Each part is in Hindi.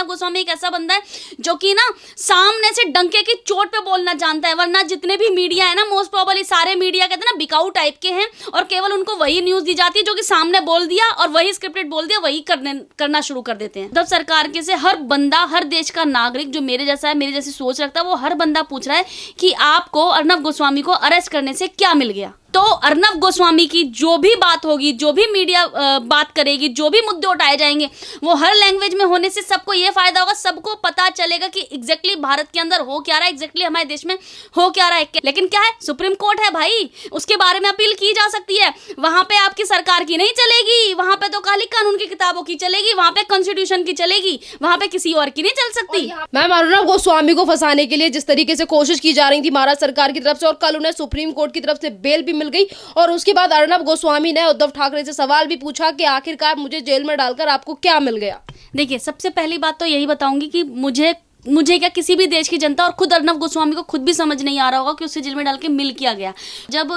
अर्नब गोस्वामी एक ऐसा बंदा है जो कि ना सामने से डंके की चोट पे बोलना जानता है, वरना जितने भी मीडिया है ना मोस्ट प्रोबेबली सारे मीडिया कहते हैं ना बिकाऊ टाइप के हैं और केवल उनको वही न्यूज दी जाती है जो कि सामने बोल दिया और वही स्क्रिप्टेड बोल दिया, वही करना शुरू कर देते हैं। तब सरकार के से हर बंदा, हर देश का नागरिक जो मेरे जैसा है, मेरी जैसी सोच रखता है, वो हर बंदा पूछ रहा है कि आपको अर्नब गोस्वामी को अरेस्ट करने से क्या मिल गया। तो अर्नब गोस्वामी की जो भी बात होगी, जो भी मीडिया बात करेगी, जो भी मुद्दे उठाए जाएंगे, वो हर लैंग्वेज में होने से सबको ये फायदा होगा, सबको पता चलेगा कि एग्जैक्टली भारत के अंदर हो क्या रहा है, एग्जैक्टली हमारे देश में हो क्या रहा है। लेकिन क्या है, सुप्रीम कोर्ट है भाई, उसके बारे में अपील की जा सकती है। वहां पे आपकी सरकार की नहीं चलेगी, वहां पे तो खाली कानून की किताबों की चलेगी, वहां पे कॉन्स्टिट्यूशन की चलेगी, वहां पे किसी और की नहीं चल सकती। मैम, अर्नब गोस्वामी को फंसाने के लिए जिस तरीके से कोशिश की जा रही थी महाराष्ट्र सरकार की तरफ से, और कल उन्हें सुप्रीम कोर्ट की तरफ से बेल भी मिल गई, और उसके बाद अर्नब गोस्वामी ने उद्धव ठाकरे से सवाल भी पूछा कि आखिरकार मुझे जेल में डालकर आपको क्या मिल गया। देखिए, सबसे पहली बात तो यही बताऊंगी कि मुझे क्या, किसी भी देश की जनता और खुद अर्नब गोस्वामी को खुद भी समझ नहीं आ रहा होगा कि उसे जेल में डाल के मिल किया गया। जब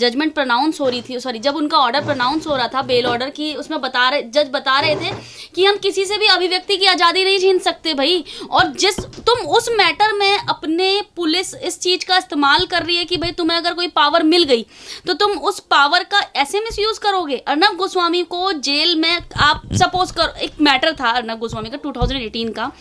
जजमेंट प्रोनाउंस हो रही थी, जब उनका ऑर्डर प्रोनाउंस हो रहा था, बेल ऑर्डर की, उसमें जज बता रहे थे कि हम किसी से भी अभिव्यक्ति की आज़ादी नहीं छीन सकते भाई। और तुम उस मैटर में अपने पुलिस इस चीज़ का इस्तेमाल कर रही है कि भाई तुम्हें अगर कोई पावर मिल गई तो तुम उस पावर का ऐसे मिसयूज करोगे। अर्नब गोस्वामी को जेल में, आप सपोज करो, एक मैटर था अर्नब गोस्वामी का 2018 का,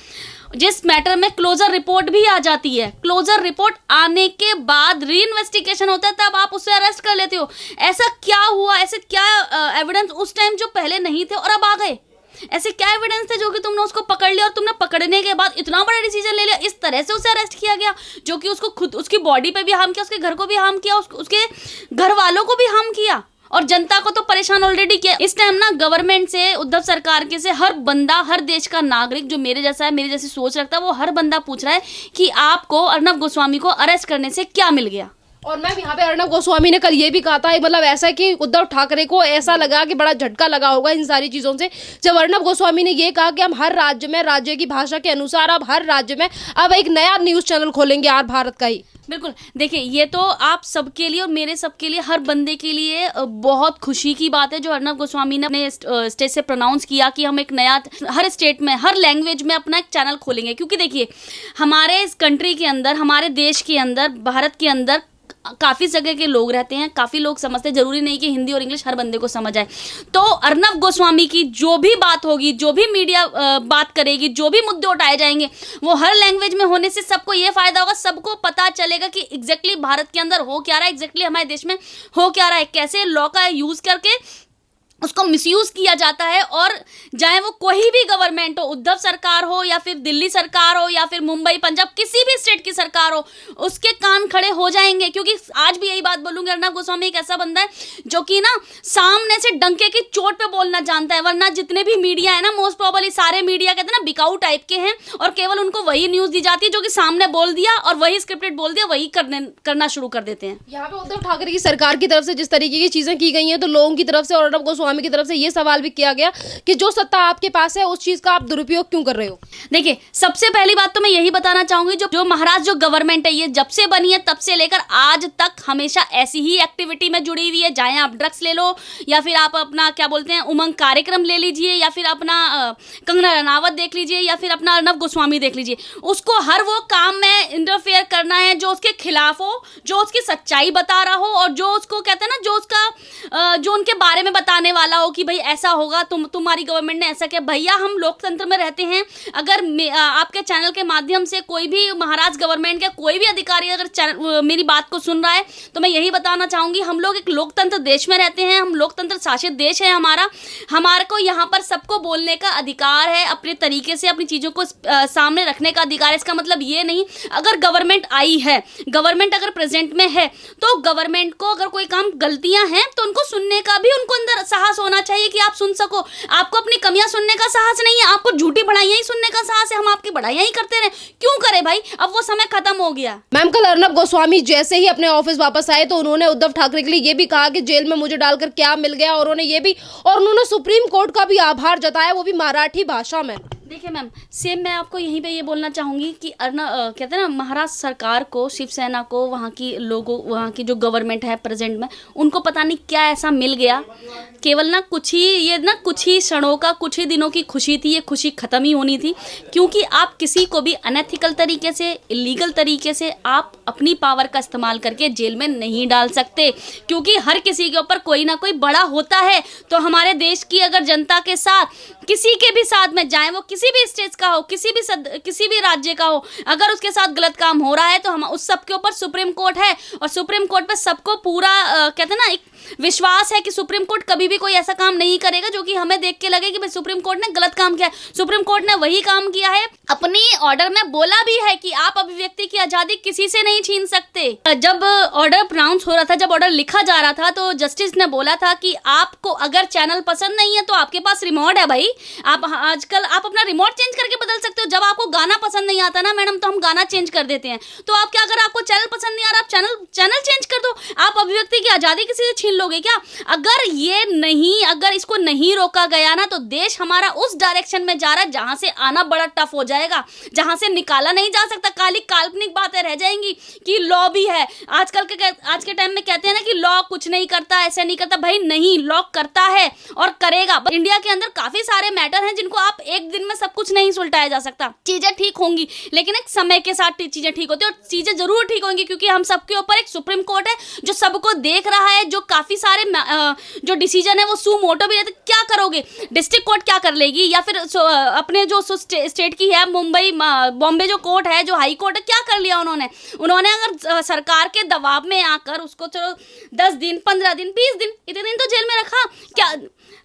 जिस मैटर में क्लोजर रिपोर्ट भी आ जाती है। क्लोजर रिपोर्ट आने के बाद री इन्वेस्टिगेशन होता है, तब आप उसे अरेस्ट कर लेते हो। ऐसा क्या हुआ, ऐसे क्या एविडेंस उस टाइम जो पहले नहीं थे और अब आ गए? ऐसे क्या एविडेंस थे जो कि तुमने उसको पकड़ लिया और तुमने पकड़ने के बाद इतना बड़ा डिसीजन ले लिया, इस तरह से उसे अरेस्ट किया गया जो कि उसको खुद, उसकी बॉडी पे भी हार्म किया, उसके घर को भी हार्म किया, उसके घर वालों को भी हार्म किया और जनता को तो परेशान ऑलरेडी किया। इस टाइम ना गवर्नमेंट से, उद्धव सरकार के से हर बंदा, हर देश का नागरिक जो मेरे जैसा है, मेरी जैसी सोच रखता है, वो हर बंदा पूछ रहा है कि आपको अर्नब गोस्वामी को अरेस्ट करने से क्या मिल गया। और मैम, यहाँ पे अर्नब गोस्वामी ने कल ये भी कहा था, मतलब ऐसा है कि उद्धव ठाकरे को ऐसा लगा कि बड़ा झटका लगा होगा इन सारी चीज़ों से, जब अर्नब गोस्वामी ने ये कहा कि हम हर राज्य में, राज्य की भाषा के अनुसार अब हर राज्य में अब एक नया न्यूज़ चैनल खोलेंगे आर भारत का ही। बिल्कुल, देखिए, ये तो आप सबके लिए और मेरे सबके लिए, हर बंदे के लिए बहुत खुशी की बात है जो अर्नब गोस्वामी ने अपने स्टेट से प्रोनाउंस किया कि हम एक नया, हर स्टेट में, हर लैंग्वेज में अपना एक चैनल खोलेंगे। क्योंकि देखिए, हमारे इस कंट्री के अंदर, हमारे देश के अंदर, भारत के अंदर काफ़ी जगह के लोग रहते हैं, काफ़ी लोग समझते हैं, जरूरी नहीं कि हिंदी और इंग्लिश हर बंदे को समझ आए। तो अर्नब गोस्वामी की जो भी बात होगी, जो भी मीडिया बात करेगी, जो भी मुद्दे उठाए जाएंगे, वो हर लैंग्वेज में होने से सबको ये फायदा होगा, सबको पता चलेगा कि एग्जैक्टली भारत के अंदर हो क्या रहा है, एग्जैक्टली हमारे देश में हो क्या रहा है, कैसे लॉ का यूज़ करके उसको मिसयूज किया जाता है। और चाहे वो कोई भी गवर्नमेंट हो, उद्धव सरकार हो या फिर दिल्ली सरकार हो या फिर मुंबई, पंजाब, किसी भी स्टेट की सरकार हो, उसके कान खड़े हो जाएंगे। क्योंकि आज भी यही बात बोलूंगी, अर्नब गोस्वामी एक ऐसा बंदा है जो कि ना सामने से डंके की चोट पे बोलना जानता है, वरना जितने भी मीडिया है ना मोस्ट प्रोबेबली सारे मीडिया कहते हैं ना बिकाऊ टाइप के हैं और केवल उनको वही न्यूज दी जाती है जो कि सामने बोल दिया और वही स्क्रिप्टेड बोल दिया, वही करना शुरू कर देते हैं। यहाँ पे उद्धव ठाकरे की सरकार की तरफ से जिस तरीके की चीजें की गई हैं, तो लोगों की तरफ से और अर्नब गोस्वामी की तरफ से ये सवाल भी किया गया कि जो सत्ता आपके पास है उस चीज का आप दुरुपयोग क्यों कर रहे हो। देखिए, सबसे पहली बात तो मैं यही बताना चाहूंगी, जो महाराष्ट्र जो गवर्नमेंट है, ये जब से बनी है तब से लेकर आज तक हमेशा ऐसी ही एक्टिविटी में जुड़ी हुई है। चाहे आप ड्रग्स ले लो या फिर आप अपना क्या बोलते हैं उमंग कार्यक्रम ले लीजिए या फिर अपना कंगना रनावत देख लीजिए या फिर अपना अर्नब गोस्वामी देख लीजिए, उसको हर वो काम में इंटरफेयर करना है जो उसके खिलाफ हो, जो उसकी सच्चाई बता रहा हो और जो उसको कहते हैं ना, जो उसका जो उनके बारे में बताने वाला हो कि भाई ऐसा होगा, तुम्हारी गवर्नमेंट ने ऐसा किया। भैया, हम लोकतंत्र में रहते हैं। अगर आपके चैनल के माध्यम से कोई भी महाराष्ट्र गवर्नमेंट का कोई भी अधिकारी अगर मेरी बात को सुन रहा है तो मैं यही बताना चाहूंगी, हम लोग एक लोकतंत्र देश में रहते हैं, हम लोकतंत्र शासित देश है हमारे को यहाँ पर सबको बोलने का अधिकार है, अपने तरीके से अपनी चीज़ों को सामने रखने का अधिकार है। इसका मतलब ये नहीं, अगर गवर्नमेंट आई है, गवर्नमेंट अगर प्रेजेंट में है, तो गवर्नमेंट को अगर कोई काम गलतियां हैं तो उनको सुनने का भी उनको अंदर साहस होना चाहिए कि आप सुन सको। आपको अपनी कमियां सुनने का साहस नहीं है, आपको झूठी बढ़ाइयां ही सुनने का साहस है, हम आपकी बढ़ाइयां ही करते रहे, क्यों करे भाई, अब वो समय खत्म हो गया। मैम, कल अर्नब गोस्वामी जैसे ही अपने ऑफिस वापस आए तो उन्होंने उद्धव ठाकरे के लिए ये भी कहा कि जेल में मुझे डालकर क्या मिल गया, और उन्होंने सुप्रीम कोर्ट का भी आभार जताया, वो भी मराठी भाषा में। देखिए मैम, सेम मैं आपको यहीं पे ये बोलना चाहूँगी कि कहते हैं ना, महाराष्ट्र सरकार को, शिवसेना को, वहाँ की लोगों, वहाँ की जो गवर्नमेंट है प्रेजेंट में, उनको पता नहीं क्या ऐसा मिल गया। केवल ना कुछ ही क्षणों का, कुछ ही दिनों की खुशी थी, ये खुशी ख़त्म ही होनी थी। क्योंकि आप किसी को भी अनएथिकल तरीके से, इलीगल तरीके से आप अपनी पावर का इस्तेमाल करके जेल में नहीं डाल सकते, क्योंकि हर किसी के ऊपर कोई ना कोई बड़ा होता है। तो हमारे देश की अगर जनता के साथ, किसी के भी साथ में, जाए वो किसी भी स्टेट का हो, किसी भी राज्य का हो, अगर उसके साथ गलत काम हो रहा है तो हम उस सब के ऊपर सुप्रीम कोर्ट है, और सुप्रीम कोर्ट पे सबको पूरा कहते हैं ना, एक विश्वास है कि सुप्रीम कोर्ट कभी भी कोई ऐसा काम नहीं करेगा जो कि हमें देख के लगे कि भाई सुप्रीम कोर्ट ने गलत काम किया है। सुप्रीम कोर्ट ने वही काम किया है, अपनी ऑर्डर में बोला भी है कि आप अभिव्यक्ति की आजादी किसी से नहीं छीन सकते। जब ऑर्डर प्रोनाउंस हो रहा था, जब ऑर्डर लिखा जा रहा था, तो जस्टिस ने बोला था कि आपको अगर चैनल पसंद नहीं है तो आपके पास रिमोट है भाई, आप आजकल आप अपना रिमोट चेंज करके बदल सकते हो। जब आपको गाना पसंद नहीं आता ना मैडम, तो हम गाना चेंज कर देते हैं। तो आप क्या, अगर आपको चैनल पसंद नहीं आ रहा, आप चैनल चेंज कर दो। आप अभिव्यक्ति की आजादी किसी से छीन लोगे क्या? अगर इसको नहीं रोका गया ना, तो देश हमारा उस डायरेक्शन में जा रहा है जहां से आना बड़ा टफ हो जाएगा, जहां से निकाला नहीं जा सकता। काल्पनिक बातें रह जाएंगी कि लॉ भी है। आज के टाइम में कहते हैं ना कि लॉ कुछ नहीं करता, ऐसे नहीं करता। भाई नहीं, लॉ करता है और करेगा। इंडिया के अंदर काफी सारे मैटर हैं जिनको आप एक दिन में सब कुछ नहीं सुलटाया जा सकता। चीजें ठीक होंगी, लेकिन एक समय के साथ चीजें ठीक होती है, और चीजें जरूर ठीक होंगी, क्योंकि हम सबके ऊपर एक सुप्रीम कोर्ट है जो सबको देख रहा है, जो काफी सारे जो डिसीजन है वो सू मोटो भी रहते। क्या करोगे? डिस्ट्रिक्ट कोर्ट क्या कर लेगी, या फिर अपने जो स्टेट की है, मुंबई बॉम्बे जो कोर्ट है, जो हाई कोर्ट है, क्या कर लिया उन्होंने अगर सरकार के दबाव में आकर उसको चलो 10 दिन, 15 दिन, 20 दिन, इतने दिन तो जेल में रखा क्या?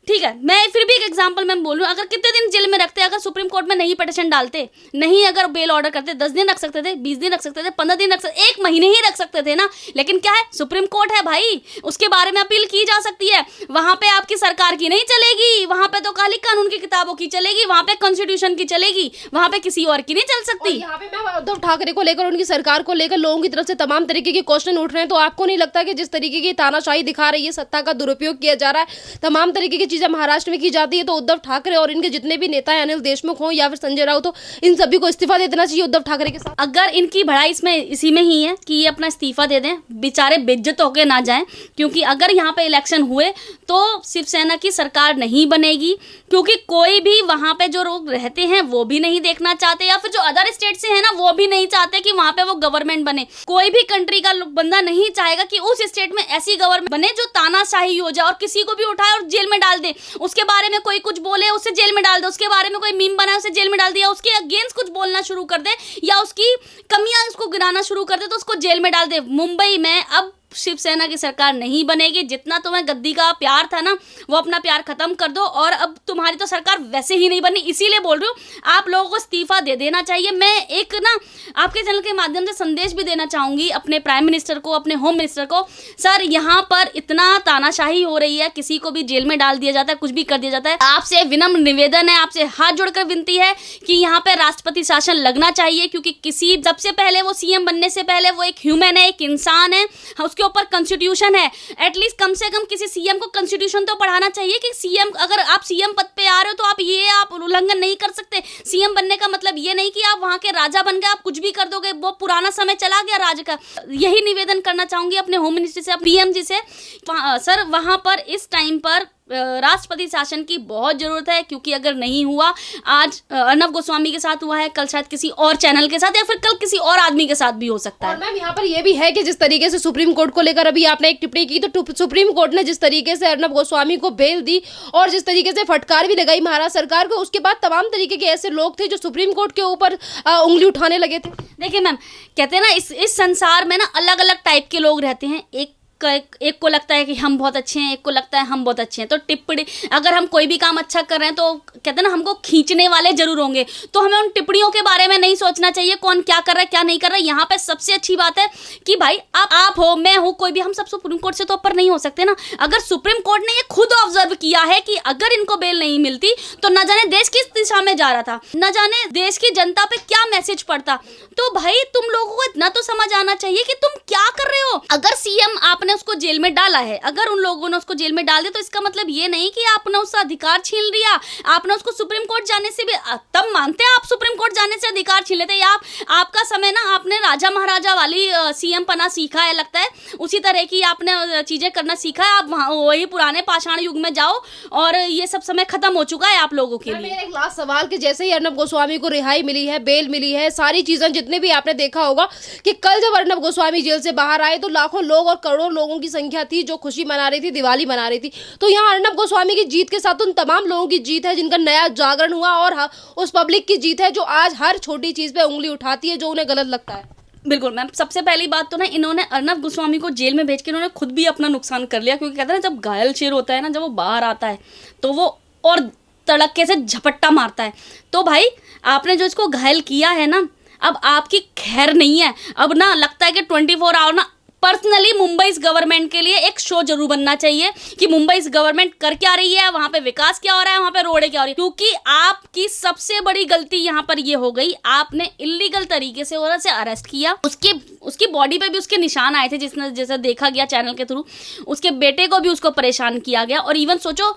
ठीक है, मैं फिर भी एक एग्जांपल मैं बोलूं, अगर कितने दिन जेल में रखते, अगर सुप्रीम कोर्ट में नहीं पिटीशन डालते, नहीं अगर बेल ऑर्डर करते, 10 दिन रख सकते थे, 20 दिन रख सकते थे, 15 दिन रख सकते, 1 महीने ही रख सकते थे ना। लेकिन क्या है, सुप्रीम कोर्ट है भाई, उसके बारे में अपील की जा सकती है। वहां पे आपकी सरकार की नहीं चलेगी, वहां पे तो खाली कानून की किताबों की चलेगी, वहां पे कॉन्स्टिट्यूशन की चलेगी, वहां पे किसी और की नहीं चल सकती। यहाँ पे मैं उद्धव ठाकरे को लेकर, उनकी सरकार को लेकर लोगों की तरफ से तमाम तरीके के क्वेश्चन उठ रहे हैं। तो आपको नहीं लगता कि जिस तरीके की तानाशाही दिखा रही है, सत्ता का दुरुपयोग किया जा रहा है, तमाम तरीके की चीजें महाराष्ट्र में की जाती है, तो उद्धव ठाकरे और इनके जितने भी नेता हैं, अनिल देशमुख हो या फिर संजय राउत हो, इन सभी को इस्तीफा दे देना चाहिए उद्धव ठाकरे के साथ? अगर इनकी भड़ाई इसी में ही है कि ये अपना इस्तीफा दे दें, बेचारे बेइज्जत होके ना जाएं, क्योंकि अगर यहाँ पे इलेक्शन हुए तो शिवसेना की सरकार नहीं बनेगी, क्योंकि कोई भी वहां पे जो लोग रहते हैं वो भी नहीं देखना चाहते, या फिर जो अदर स्टेट से है ना वो भी नहीं चाहते कि वहां पे वो गवर्नमेंट बने। कोई भी कंट्री का बंदा नहीं चाहेगा कि उस स्टेट में ऐसी गवर्नमेंट बने जो तानाशाही हो जाए और किसी को भी उठाए और जेल में डाल दे, उसके बारे में कोई कुछ बोले उसे जेल में डाल दे, उसके बारे में कोई मीम बनाए उसे जेल में डाल दिया, उसके अगेंस्ट कुछ बोलना शुरू कर दे या उसकी कमियां उसको गिनाना शुरू कर दे तो उसको जेल में डाल दे। मुंबई में अब शिवसेना की सरकार नहीं बनेगी। जितना तुम्हें गद्दी का प्यार था ना, वो अपना प्यार खत्म कर दो, और अब तुम्हारी तो सरकार वैसे ही नहीं बनी। इसीलिए बोल रही हूँ, आप लोगों को इस्तीफा दे देना चाहिए। मैं एक ना आपके चैनल के माध्यम से संदेश भी देना चाहूंगी अपने प्राइम मिनिस्टर को, अपने होम मिनिस्टर को। सर, यहाँ पर इतना तानाशाही हो रही है, किसी को भी जेल में डाल दिया जाता है, कुछ भी कर दिया जाता है। आपसे विनम्र निवेदन है, आपसे हाथ जोड़कर विनती है कि यहाँ पे राष्ट्रपति शासन लगना चाहिए, क्योंकि सबसे पहले वो सीएम बनने से पहले वो एक ह्यूमन है, एक इंसान है, उसके ऊपर कॉन्स्टिट्यूशन है। एटलीस्ट कम से कम किसी सीएम को कॉन्स्टिट्यूशन तो पढ़ाना चाहिए कि सीएम, अगर आप सीएम पद पे आ रहे हो तो आप उल्लंघन नहीं कर सकते। सीएम बनने का मतलब ये नहीं कि आप वहां के राजा बन गए, आप कुछ भी कर दोगे, वो पुराना समय चला गया राज का। यही निवेदन करना चाहूंगी अपने होम मिनिस्टर से, पीएम जी से। सर, वहां पर इस टाइम पर राष्ट्रपति शासन की बहुत जरूरत है, क्योंकि अगर नहीं हुआ, आज अर्नब गोस्वामी के साथ हुआ है, कल शायद किसी और चैनल के साथ या फिर कल किसी और आदमी के साथ भी हो सकता है। और मैम यहाँ पर यह भी है कि जिस तरीके से सुप्रीम कोर्ट को लेकर अभी आपने एक टिप्पणी की, तो सुप्रीम कोर्ट ने जिस तरीके से अर्नब गोस्वामी को बेल दी और जिस तरीके से फटकार भी लगाई महाराष्ट्र सरकार को, उसके बाद तमाम तरीके के ऐसे लोग थे जो सुप्रीम कोर्ट के ऊपर उंगली उठाने लगे थे। देखिए मैम, कहते हैं ना, इस संसार में ना अलग अलग टाइप के लोग रहते हैं। एक को लगता है कि हम बहुत अच्छे हैं, एक को लगता है हम बहुत अच्छे हैं। तो टिप्पणी, अगर हम कोई भी काम अच्छा कर रहे हैं तो कहते हैं ना, हमको खींचने वाले जरूर होंगे, तो हमें उन टिप्पणियों के बारे में नहीं सोचना चाहिए कौन क्या कर रहा है क्या नहीं कर रहा है। यहाँ पे सबसे अच्छी बात है कि भाई आप हो, मैं हूँ, कोई भी, हम सब सुप्रीम कोर्ट से तो ऊपर नहीं हो सकते ना। अगर सुप्रीम कोर्ट ने ये खुद ऑब्जर्व किया है कि अगर इनको बेल नहीं मिलती तो न जाने देश किस दिशा में जा रहा था, न जाने देश की जनता पे क्या मैसेज पड़ता। तो भाई तुम लोगों को इतना तो समझ आना चाहिए कि तुम क्या कर रहे हो। अगर सीएम आपने आपने उसको जेल में डाला है, अगर उन लोगों ने उसको जेल में डाल दिया तो इसका मतलब ये नहीं कि आपने उसका अधिकार छीन लिया। आपने उसको सुप्रीम कोर्ट जाने से भी तब मानते हैं, आप सुप्रीम कोर्ट जाने से अधिकार छीन लेते हैं। आपका समय ना, आपने राजा महाराजा वाली सीएम पना सीखा है लगता है, उसी तरह की आपने चीजें करना सीखा है। आप वही पुराने पाषाण युग में जाओ और ये सब समय खत्म हो चुका है आप लोगों के लिए। मेरा एक लास्ट सवाल कि जैसे ही अर्नब गोस्वामी को रिहाई मिली है, बेल मिली है, सारी चीजें जितने भी आपने देखा होगा कि कल जब अर्नब गोस्वामी जेल से बाहर आए तो लाखों लोग और करोड़ों लोगों की संख्या थी जो खुशी मना रही थी, दिवाली मना रही थी। तो यहाँ अर्नब गोस्वामी की जीत के साथ उन तमाम लोगों की जीत है जिनका नया जागरण हुआ, और उस पब्लिक की जीत है जो आज हर छोटी चीज पे उंगली उठाती है जो उन्हें गलत लगता है। बिल्कुल मैम, सबसे पहली बात तो ना, इन्होंने अर्नब गोस्वामी को जेल में भेज के इन्होंने खुद भी अपना नुकसान कर लिया, क्योंकि कहते हैं ना, जब घायल शेर होता है ना, जब वो बाहर आता है तो वो और तड़के से झपट्टा मारता है। तो भाई आपने जो इसको घायल किया है ना, अब आपकी खैर नहीं है। अब ना लगता है कि 24 आवर ना पर्सनली मुंबई गवर्नमेंट के लिए एक शो जरूर बनना चाहिए कि मुंबई गवर्नमेंट कर क्या रही है, वहां पे विकास क्या हो रहा है, वहां पे रोडें क्या हो रही है। क्योंकि आपकी सबसे बड़ी गलती यहाँ पर ये हो गई, आपने इलीगल तरीके से औरत से अरेस्ट किया। उसकी बॉडी पे भी उसके निशान आए थे, जिसने जैसा देखा गया चैनल के थ्रू। उसके बेटे को भी उसको परेशान किया गया। और इवन सोचो,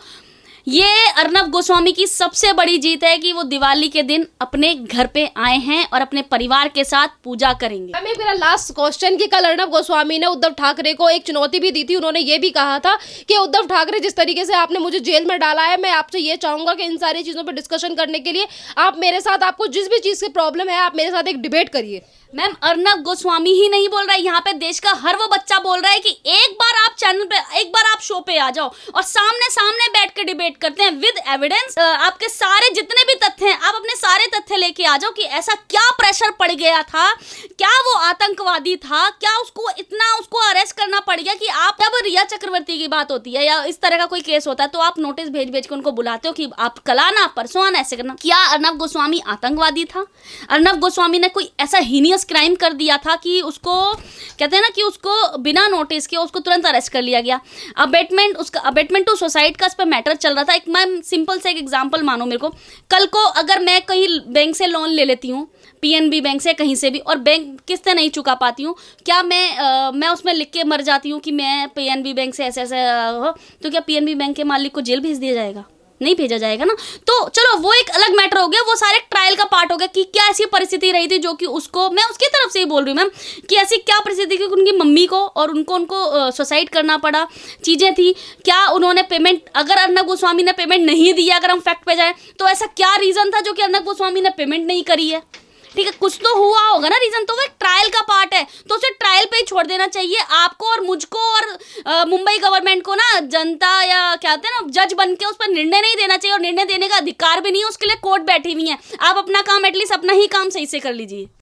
ये अर्नब गोस्वामी की सबसे बड़ी जीत है कि वो दिवाली के दिन अपने घर पे आए हैं और अपने परिवार के साथ पूजा करेंगे। हमें मेरा लास्ट क्वेश्चन कि कल अर्नब गोस्वामी ने उद्धव ठाकरे को एक चुनौती भी दी थी। उन्होंने ये भी कहा था कि उद्धव ठाकरे, जिस तरीके से आपने मुझे जेल में डाला है, मैं आपसे ये चाहूंगा कि इन सारी चीजों पर डिस्कशन करने के लिए आप मेरे साथ, आपको जिस भी चीज की प्रॉब्लम है, आप मेरे साथ एक डिबेट करिए। मैम, अर्नब गोस्वामी ही नहीं बोल रहा है, यहाँ पे देश का हर वो बच्चा बोल रहा है कि एक बार आप चैनल पे, एक बार आप शो पे आ जाओ और सामने सामने बैठ के डिबेट करते हैं विद एविडेंस। आपके सारे जितने भी तथ्य हैं, आप अपने सारे तथ्य लेके आ जाओ कि ऐसा क्या प्रेशर पड़ गया था, क्या वो आतंकवादी था, क्या उसको अरेस्ट करना पड़ गया। कि आप जब रिया चक्रवर्ती की बात होती है या इस तरह का कोई केस होता है तो आप नोटिस भेज भेज के उनको बुलाते हो कि आप कल आना, परसों आना, ऐसे करना। क्या अर्नब गोस्वामी आतंकवादी था? अर्नब गोस्वामी ने कोई ऐसा हीनियस क्राइम कर दिया था कि उसको कहते हैं ना कि उसको बिना नोटिस के उसको तुरंत अरेस्ट कर लिया गया। अबेटमेंट टू सुसाइड का इस पर मैटर चल रहा था। एक मैं सिंपल से एक एग्जांपल मानो मेरे को, कल को अगर मैं कहीं बैंक से लोन ले लेती हूँ, पीएनबी बैंक से, कहीं से भी, और बैंक किस्तें नहीं चुका पाती हूँ, क्या मैं उसमें लिख के मर जाती हूँ कि मैं पीएनबी बैंक से ऐसे ऐसे हो, तो क्या पीएनबी बैंक के मालिक को जेल भेज दिया जाएगा? नहीं भेजा जाएगा ना। तो चलो वो एक अलग मैटर हो गया, वो सारे ट्रायल का पार्ट हो गया कि क्या ऐसी परिस्थिति रही थी जो कि उसको, मैं उसकी तरफ से ही बोल रही हूँ मैम, कि ऐसी क्या परिस्थिति कि उनकी मम्मी को और उनको सुसाइड करना पड़ा, चीज़ें थी। क्या उन्होंने पेमेंट, अगर अर्नब गोस्वामी ने पेमेंट नहीं दिया, अगर हम फैक्ट पे जाए तो ऐसा क्या रीज़न था जो कि अर्नब गोस्वामी ने पेमेंट नहीं करी है? ठीक है, कुछ तो हुआ होगा ना रीजन, तो वो एक ट्रायल का पार्ट है, तो उसे ट्रायल पे ही छोड़ देना चाहिए आपको और मुझको और मुंबई गवर्नमेंट को ना, जनता या क्या कहते हैं ना, जज बन के उस पर निर्णय नहीं देना चाहिए। और निर्णय देने का अधिकार भी नहीं है, उसके लिए कोर्ट बैठी हुई है। आप अपना काम, एटलीस्ट अपना ही काम सही से कर लीजिए।